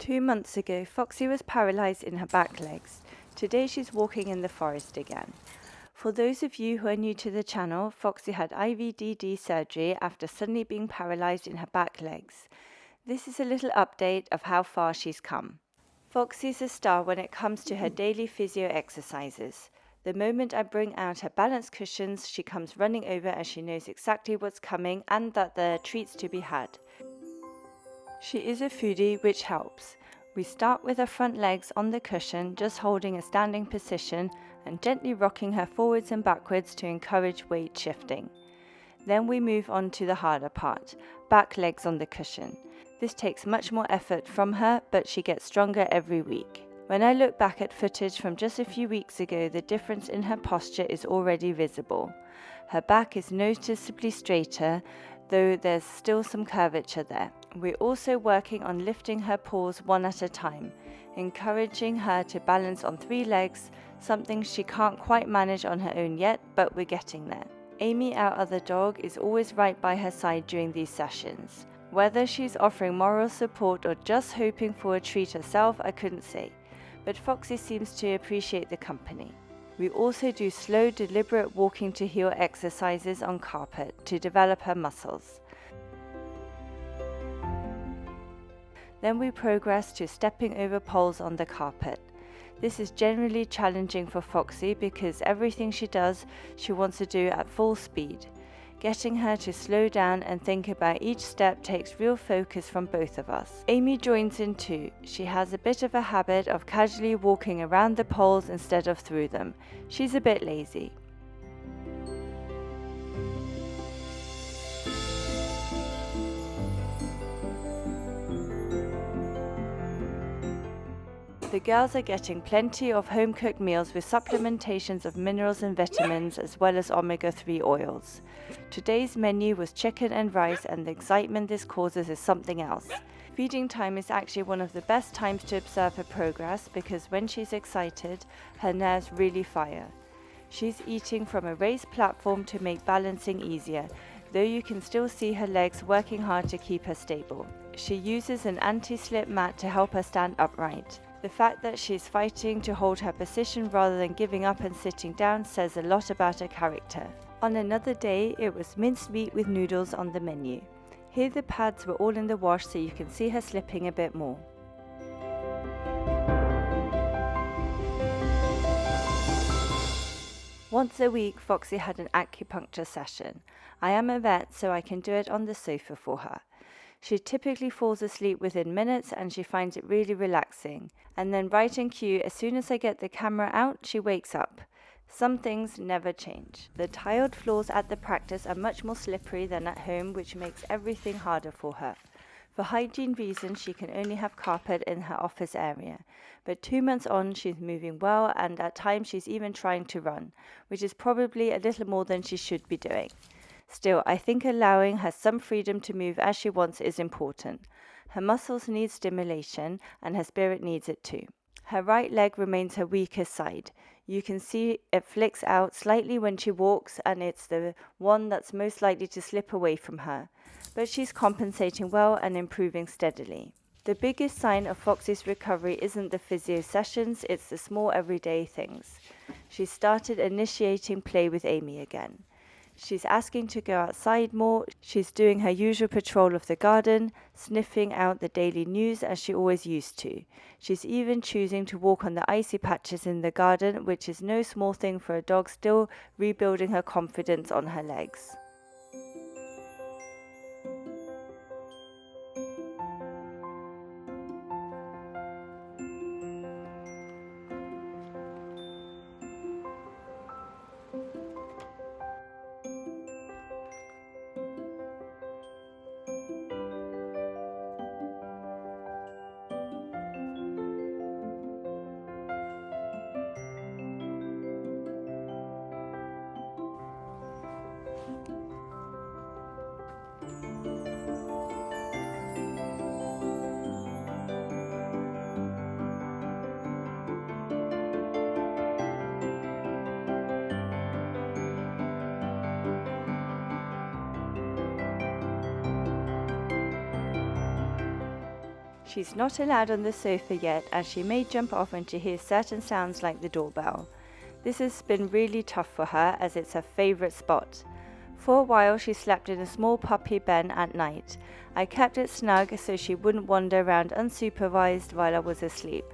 2 months ago, Foxy was paralyzed in her back legs. Today she's walking in the forest again. For those of you who are new to the channel, Foxy had IVDD surgery after suddenly being paralyzed in her back legs. This is a little update of how far she's come. Foxy is a star when it comes to her daily physio exercises. The moment I bring out her balance cushions, she comes running over as she knows exactly what's coming and that there are treats to be had. She is a foodie, which helps. We start with her front legs on the cushion, just holding a standing position and gently rocking her forwards and backwards to encourage weight shifting. Then we move on to the harder part, back legs on the cushion. This takes much more effort from her, but she gets stronger every week. When I look back at footage from just a few weeks ago, the difference in her posture is already visible. Her back is noticeably straighter, though there's still some curvature there. We're also working on lifting her paws one at a time, encouraging her to balance on 3 legs, something she can't quite manage on her own yet, but we're getting there. Amy, our other dog, is always right by her side during these sessions. Whether she's offering moral support or just hoping for a treat herself, I couldn't say, but Foxy seems to appreciate the company. We also do slow, deliberate walking to heel exercises on carpet to develop her muscles. Then we progress to stepping over poles on the carpet. This is generally challenging for Foxy because everything she does, she wants to do at full speed. Getting her to slow down and think about each step takes real focus from both of us. Amy joins in too. She has a bit of a habit of casually walking around the poles instead of through them. She's a bit lazy. The girls are getting plenty of home-cooked meals with supplementations of minerals and vitamins as well as omega-3 oils. Today's menu was chicken and rice, and the excitement this causes is something else. Feeding time is actually one of the best times to observe her progress because when she's excited, her nerves really fire. She's eating from a raised platform to make balancing easier, though you can still see her legs working hard to keep her stable. She uses an anti-slip mat to help her stand upright. The fact that she's fighting to hold her position rather than giving up and sitting down says a lot about her character. On another day, it was minced meat with noodles on the menu. Here the pads were all in the wash so you can see her slipping a bit more. Once a week, Foxy had an acupuncture session. I am a vet, so I can do it on the sofa for her. She typically falls asleep within minutes and she finds it really relaxing. And then right in cue, as soon as I get the camera out, she wakes up. Some things never change. The tiled floors at the practice are much more slippery than at home, which makes everything harder for her. For hygiene reasons, she can only have carpet in her office area. But 2 months on, she's moving well, and at times she's even trying to run, which is probably a little more than she should be doing. Still, I think allowing her some freedom to move as she wants is important. Her muscles need stimulation, and her spirit needs it too. Her right leg remains her weakest side. You can see it flicks out slightly when she walks, and it's the one that's most likely to slip away from her. But she's compensating well and improving steadily. The biggest sign of Foxy's recovery isn't the physio sessions, it's the small everyday things. She started initiating play with Amy again. She's asking to go outside more, she's doing her usual patrol of the garden, sniffing out the daily news as she always used to. She's even choosing to walk on the icy patches in the garden, which is no small thing for a dog still rebuilding her confidence on her legs. She's not allowed on the sofa yet, as she may jump off when she hears certain sounds like the doorbell. This has been really tough for her as it's her favourite spot. For a while she slept in a small puppy den at night. I kept it snug so she wouldn't wander around unsupervised while I was asleep,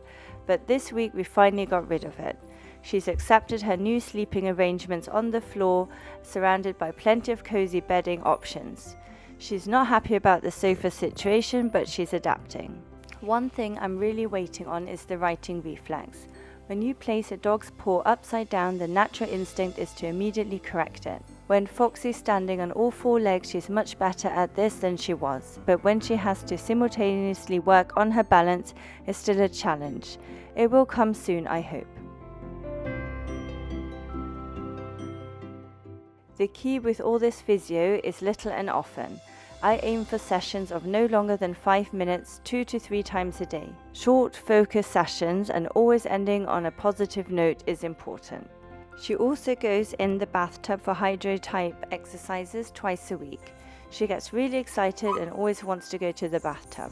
but this week we finally got rid of it. She's accepted her new sleeping arrangements on the floor, surrounded by plenty of cozy bedding options. She's not happy about the sofa situation, but she's adapting. One thing I'm really waiting on is the righting reflex. When you place a dog's paw upside down, the natural instinct is to immediately correct it. When Foxy's standing on all four legs, she's much better at this than she was, but when she has to simultaneously work on her balance, it's still a challenge. It will come soon, I hope. The key with all this physio is little and often. I aim for sessions of no longer than 5 minutes, 2 to 3 times a day. Short, focused sessions and always ending on a positive note is important. She also goes in the bathtub for hydro-type exercises twice a week. She gets really excited and always wants to go to the bathtub.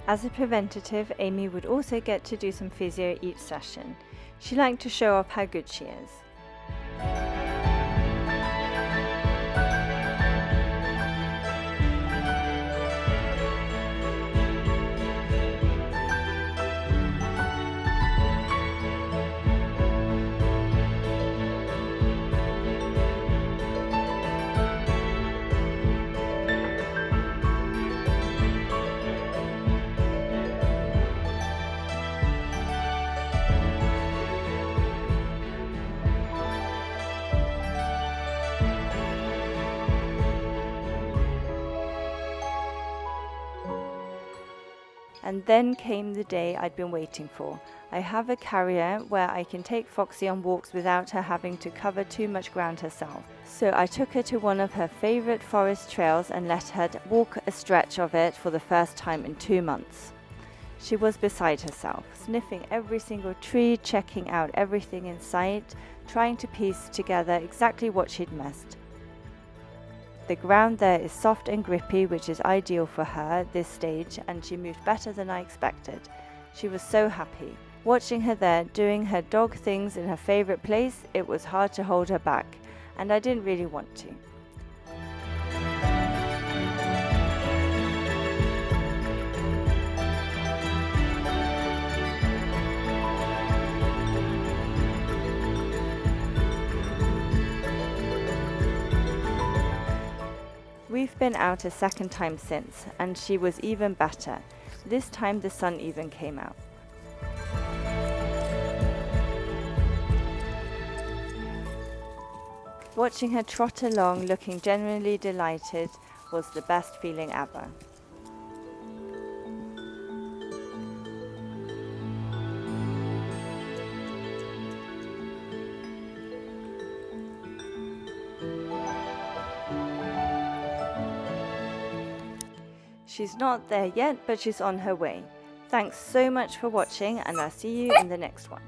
As a preventative, Amy would also get to do some physio each session. She liked to show off how good she is. And then came the day I'd been waiting for. I have a carrier where I can take Foxy on walks without her having to cover too much ground herself. So I took her to one of her favourite forest trails and let her walk a stretch of it for the first time in 2 months. She was beside herself, sniffing every single tree, checking out everything in sight, trying to piece together exactly what she'd missed. The ground there is soft and grippy, which is ideal for her at this stage, and she moved better than I expected. She was so happy. Watching her there, doing her dog things in her favourite place, it was hard to hold her back, and I didn't really want to. We've been out a second time since, and she was even better. This time the sun even came out. Watching her trot along, looking genuinely delighted, was the best feeling ever. She's not there yet, but she's on her way. Thanks so much for watching, and I'll see you in the next one.